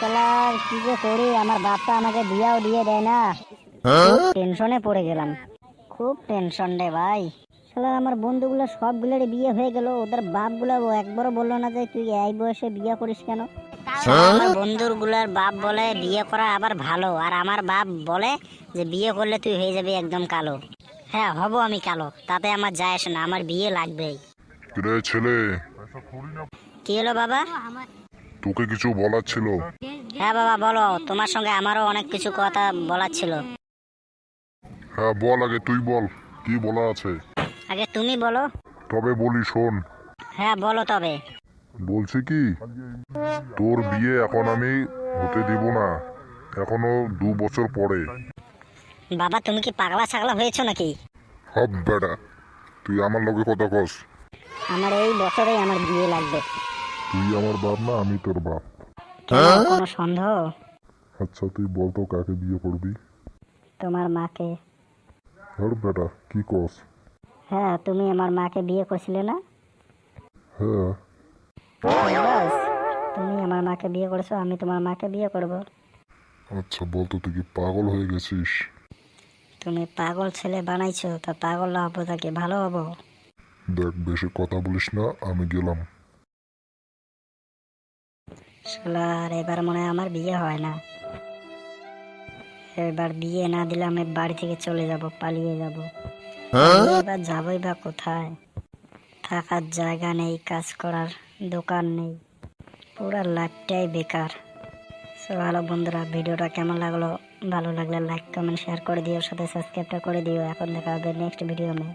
শালার কি যে করি, আমার বাপটা আমাকে বিয়াও দিয়ে দেয় না। টেনশনে পড়ে গেলাম, খুব টেনশন রে ভাই। শালার আমার বন্ধুগুলো সবগুলোরই বিয়ে হয়ে গেল, ওদের বাপগুলো একবারও বললো না যে তুই এই বয়সে বিয়ে করিস কেন। আমার বন্ধুর গুলার বাপ বলে বিয়ে করা আবার ভালো, আর আমার বাপ বলে যে বিয়ে করলে তুই হয়ে যাবি একদম কালো। হ্যাঁ হব আমি কালো, তাতে আমার যায় আসে না, আমার বিয়ে লাগবেই। রে ছেলে, কি হলো বাবা? তোকে কিছু বলার ছিল। হ্যাঁ বাবা বলো, তোমার সঙ্গে আমারও অনেক কিছু কথা বলার ছিল। হ্যাঁ বল, আগে তুই বল, কি বলা আছে। আগে তুমি বলো। তবে বলি শোন। হ্যাঁ বলো তবে। বলছি কি, তোর বিয়ে এখন আমি হতে দিব না, এখনো 2 বছর পরে। বাবা তুমি কি পাগলা ছাগলা হয়েছো নাকি? হব বেটা, তুই আমার লগে কথা কস। আমার এই বছরেই আমার বিয়ে লাগবে। তুই আমার বাপ না, আমি তোর বাপ। কেন, কোনো সন্দেহ? আচ্ছা তুই বল তো কাকে বিয়ে করবি। তোমার মাকে। হর বেটা কি কস। হ্যাঁ তুমি আমার মাকে বিয়ে করছিলে না? হ্যাঁ। বাস, তুমি আমার মাকে বিয়ে করেছো, আমি তোমার মাকে বিয়ে করব। আচ্ছা বল তো, তুই কি পাগল হয়ে গেছিস? তুমি পাগল ছেলে বানাইছো, তা পাগল না হবো তাকে ভালো হবো? দেখ বেশি কথা বলিস না, আমি গেলাম। শালার এবার মনে হয় আমার বিয়ে হয় না। এবার বিয়ে না দিলে আমি বাড়ি থেকে চলে যাব, পালিয়ে যাব। এবার যাবোই বা কোথায়? থাকার জায়গা নেই, কাজ করার দোকান নেই, পুরা লাইফটাই বেকার। সো ভালো বন্ধুরা, ভিডিওটা কেমন লাগলো? ভালো লাগলে লাইক কমেন্ট শেয়ার করে দিও, সাথে সাবস্ক্রাইবটা করে দিও। এখন দেখা হবে নেক্সট ভিডিও মে।